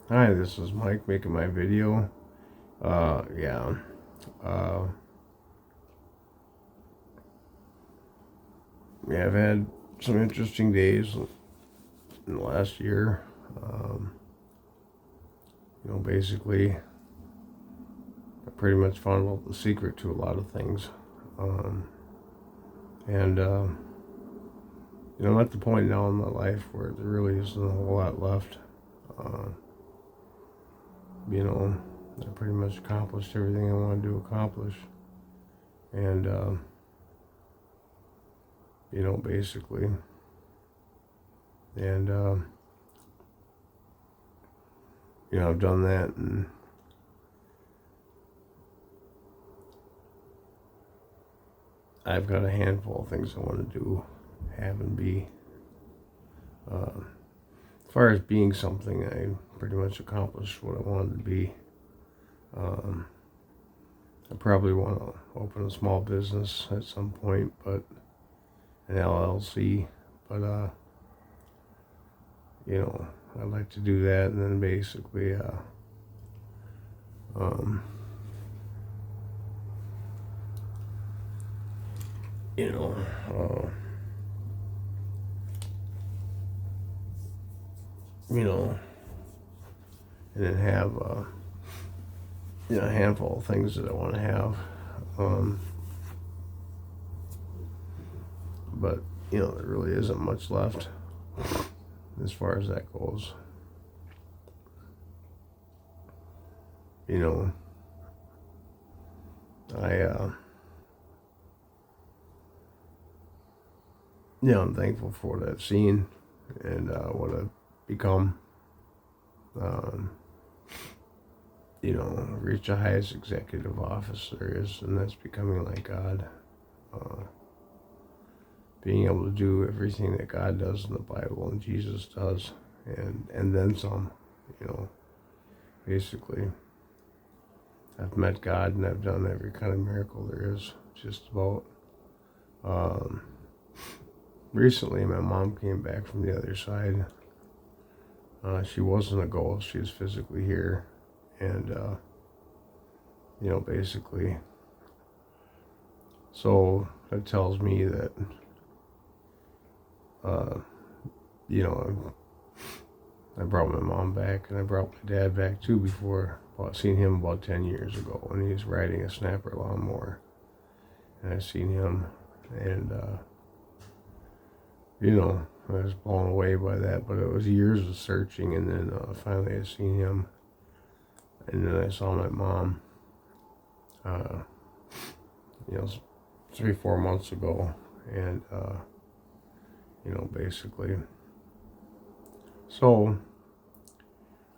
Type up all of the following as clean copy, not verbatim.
Hi, this is Mike making my video. Yeah. Uh, yeah, I've had some interesting days in the last year. Um, basically, I pretty much found out the secret to a lot of things. Um, and, I'm at the point now in my life where there really isn't a whole lot left. Uh, I pretty much accomplished everything I wanted to accomplish. And, basically. And, I've done that, and I've got a handful of things I want to do, have, and be. As far as being something, I pretty much accomplished what I wanted to be. Um, I probably want to open a small business at some point, but an LLC. But I'd like to do that, and then basically, um, you know, uh, you know, and then have a handful of things that I want to have. Um, but there really isn't much left as far as that goes. I I'm thankful for what I've seen and what I've become. Um, reach the highest executive office there is, and that's becoming like God. Uh, being able to do everything that God does in the Bible and Jesus does, and then some. Basically, I've met God and I've done every kind of miracle there is, just about. Um, Recently, my mom came back from the other side. She wasn't a ghost; she was physically here, and basically. So that tells me that, uh, you know, I brought my mom back, and I brought my dad back too before. Well, I seen him about 10 years ago when he was riding a snapper lawnmower, and I seen him, and I was blown away by that. But it was years of searching, and then finally I seen him, and then I saw my mom. Uh, you know, 3-4 months ago, and basically. So,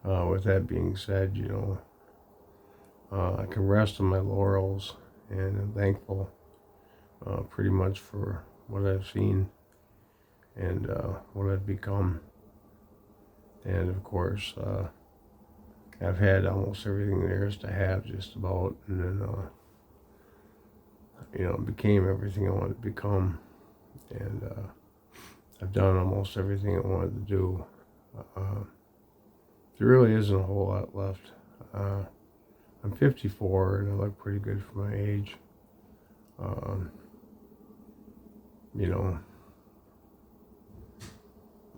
with that being said, I can rest on my laurels, and I'm thankful, pretty much for what I've seen and what I've become, and of course, I've had almost everything there is to have, just about, and then became everything I wanted to become, and I've done almost everything I wanted to do. Uh, there really isn't a whole lot left. I'm 54 and I look pretty good for my age. Um, you know,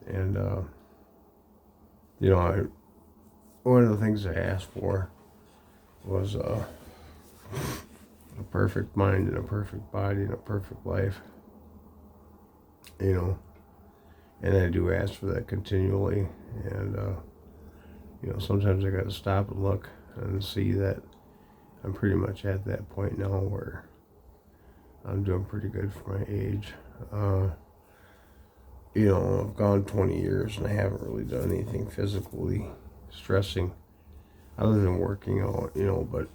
and I one of the things I asked for was a perfect mind and a perfect body and a perfect life. And I do ask for that continually. And sometimes I got to stop and look and see that I'm pretty much at that point now where I'm doing pretty good for my age. I've gone 20 years and I haven't really done anything physically stressing other than working out, but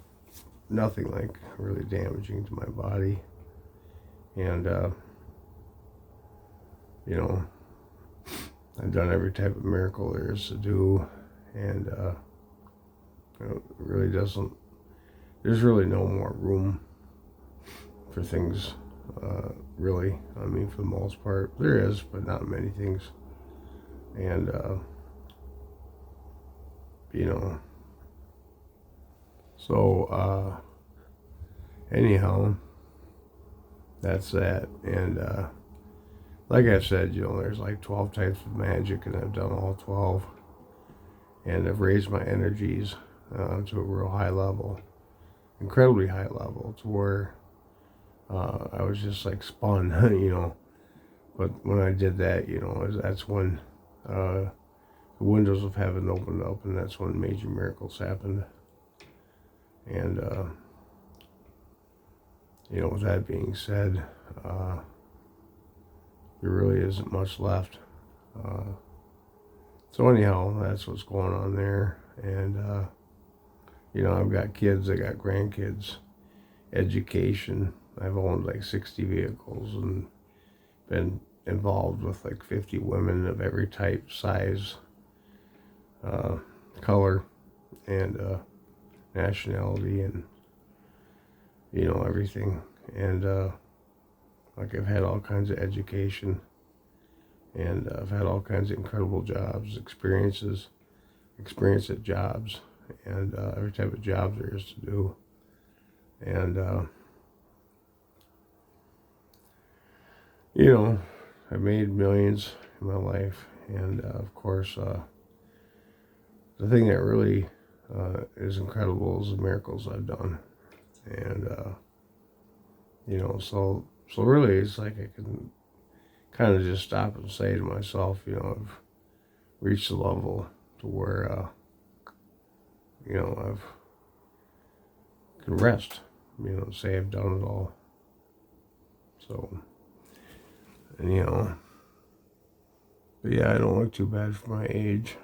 nothing like really damaging to my body. And, I've done every type of miracle there is to do, and it really doesn't, there's really no more room for things, really. I mean, for the most part, there is, but not many things. And, you know. So, anyhow, that's that. And, like I said, there's like 12 types of magic, and I've done all 12. And I've raised my energies to a real high level, incredibly high level, to where I was just like spun, But when I did that, that's when the windows of heaven opened up, and that's when major miracles happened. And, with that being said, there really isn't much left. So anyhow, that's what's going on there. And, I've got kids, I got grandkids, education. I've owned like 60 vehicles and been involved with like 50 women of every type, size, color, and nationality, and everything. And like I've had all kinds of education, and I've had all kinds of incredible jobs, experience at jobs, and every type of job there is to do. And I've made millions in my life, and of course, the thing that really is incredible is the miracles I've done. And so really, it's like I can kind of just stop and say to myself, I've reached a level to where I've can rest, say I've done it all. So, and but yeah, I don't look too bad for my age.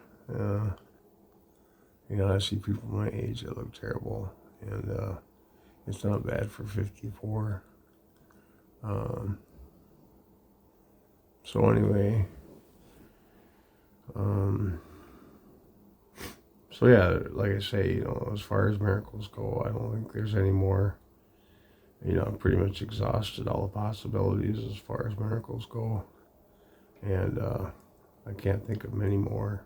I see people my age that look terrible, and it's not bad for 54. So anyway, so yeah, like I say, as far as miracles go, I don't think there's any more. I've pretty much exhausted all the possibilities as far as miracles go, and I can't think of many more.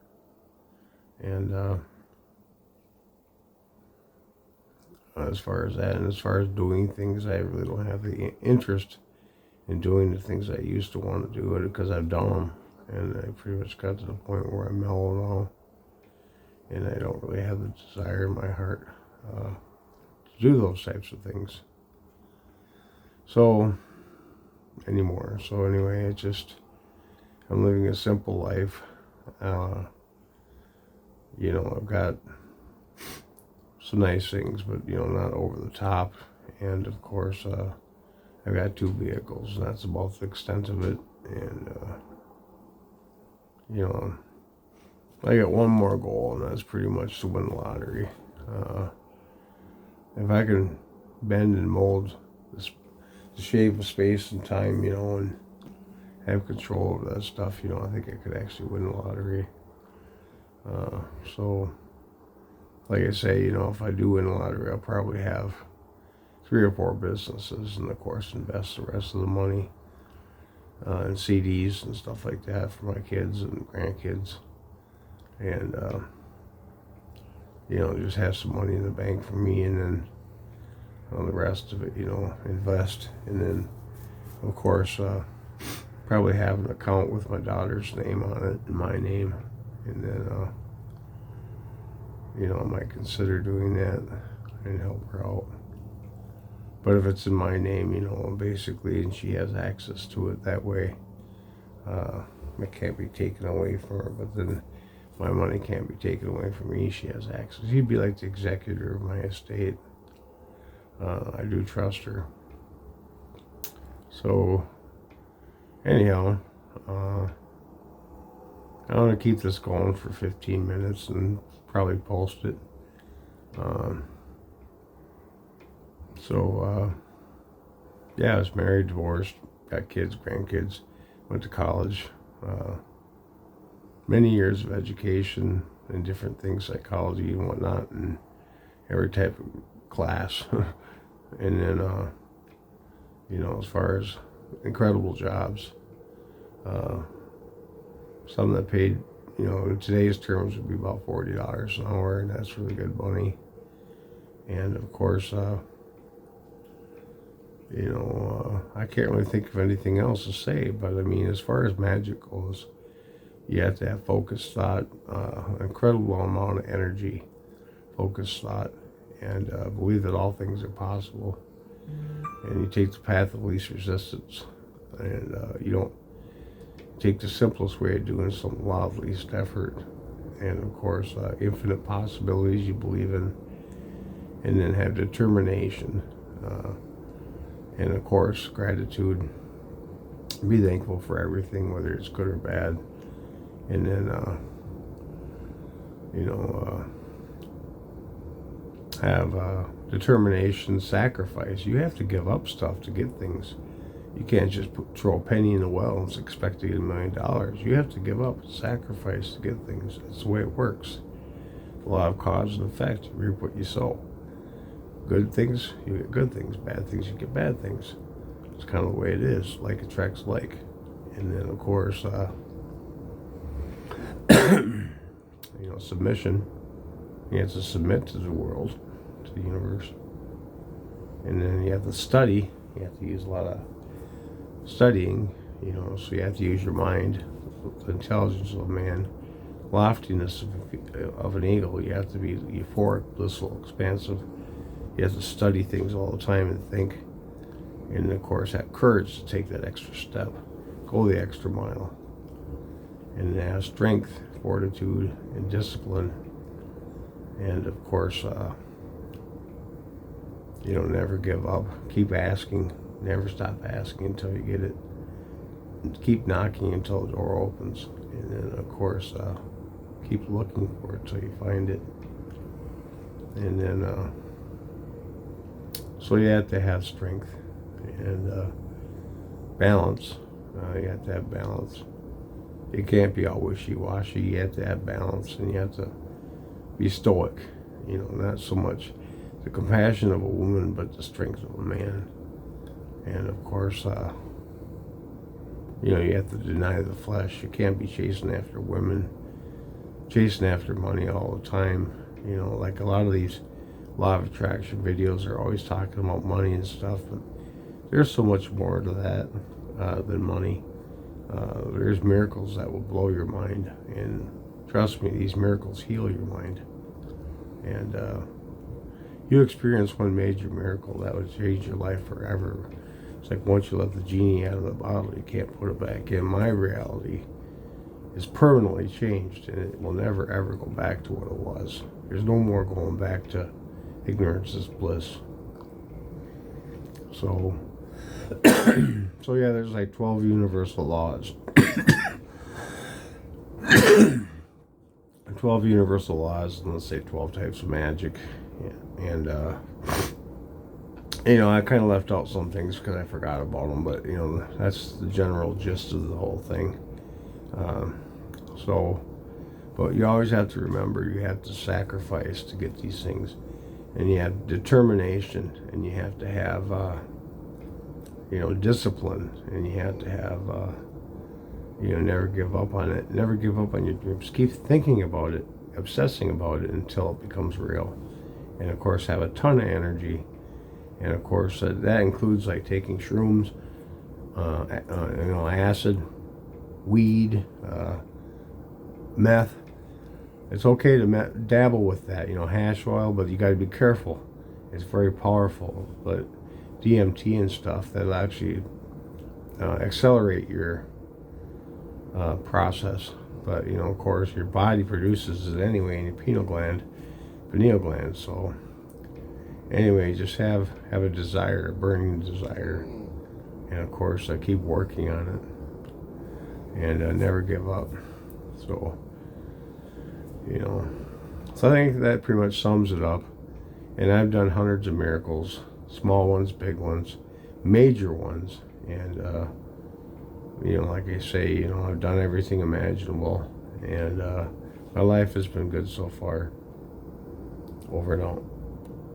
And as far as that, and as far as doing things, I really don't have the interest in doing the things I used to want to do, it because I've done them, and I pretty much got to the point where I'm mellow now, and I don't really have the desire in my heart to do those types of things. So, anymore. So anyway, I'm living a simple life. I've got some nice things, but, not over the top. And of course, I've got 2 vehicles, and that's about the extent of it. And, I got one more goal, and that's pretty much to win the lottery. If I can bend and mold the shape of space and time, and have control over that stuff, I think I could actually win the lottery. So, like I say, if I do win the lottery, I'll probably have 3 or 4 businesses, and of course invest the rest of the money in CDs and stuff like that for my kids and grandkids, and just have some money in the bank for me, and then the rest of it, invest, and then of course probably have an account with my daughter's name on it and my name, and then I might consider doing that and help her out. But if it's in my name, basically, and she has access to it that way, it can't be taken away from her, but then my money can't be taken away from me. She has access. She'd be like the executor of my estate. I do trust her. So, anyhow, I want to keep this going for 15 minutes and probably post it. Yeah, I was married, divorced, got kids, grandkids, went to college, many years of education and different things, psychology and whatnot, and every type of class. And then, as far as incredible jobs, some that paid in today's terms would be about $40 an hour, and that's really good money. And of course, I can't really think of anything else to say, but I mean, as far as magic goes, you have to have focused thought, incredible amount of energy, focused thought, and believe that all things are possible. And you take the path of least resistance, and you don't take the simplest way of doing something without least effort. And of course, infinite possibilities you believe in, and then have determination, and of course, gratitude. Be thankful for everything, whether it's good or bad. And then, have determination, sacrifice. You have to give up stuff to get things. You can't just throw a penny in the well and expect to get $1 million. You have to give up, sacrifice to get things. That's the way it works. The law of cause and effect. You reap what you sow. Good things, you get good things. Bad things, you get bad things. It's kind of the way it is. Like attracts like. And then, of course, submission. You have to submit to the world, to the universe. And then you have to study. You have to use a lot of studying, so you have to use your mind, the intelligence of a man, loftiness of an eagle. You have to be euphoric, blissful, expansive. You have to study things all the time and think. And of course, have courage to take that extra step, go the extra mile. And have strength, fortitude, and discipline. And of course, never give up. Keep asking. Never stop asking until you get it. And keep knocking until the door opens. And then, of course, keep looking for it till you find it. And then, so you have to have strength and balance. You have to have balance. It can't be all wishy-washy. You have to have balance, and you have to be stoic. Not so much the compassion of a woman, but the strength of a man. And of course, you have to deny the flesh. You can't be chasing after women, chasing after money all the time. Like a lot of these law of attraction videos are always talking about money and stuff, but there's so much more to that than money. There's miracles that will blow your mind, and trust me, these miracles heal your mind. And you experience one major miracle that would change your life forever. It's like once you let the genie out of the bottle, you can't put it back in. My reality is permanently changed, and it will never ever go back to what it was. There's no more going back to ignorance is bliss. So yeah, there's like 12 universal laws. 12 universal laws, and let's say 12 types of magic. Yeah. And I kind of left out some things because I forgot about them, but that's the general gist of the whole thing. But you always have to remember, you have to sacrifice to get these things, and you have determination, and you have to have discipline, and you have to have never give up on it. Never give up on your dreams. Keep thinking about it, obsessing about it until it becomes real. And of course, have a ton of energy. And of course, that includes like taking shrooms, acid, weed, meth. It's okay to dabble with that, hash oil, but you got to be careful. It's very powerful. But DMT and stuff, that'll actually accelerate your process. But of course, your body produces it anyway in your pineal gland. So anyway, just have a desire, a burning desire, and of course, keep working on it, and never give up. So so I think that pretty much sums it up. And I've done hundreds of miracles, small ones, big ones, major ones, and like I say, I've done everything imaginable, and my life has been good so far. Over and out.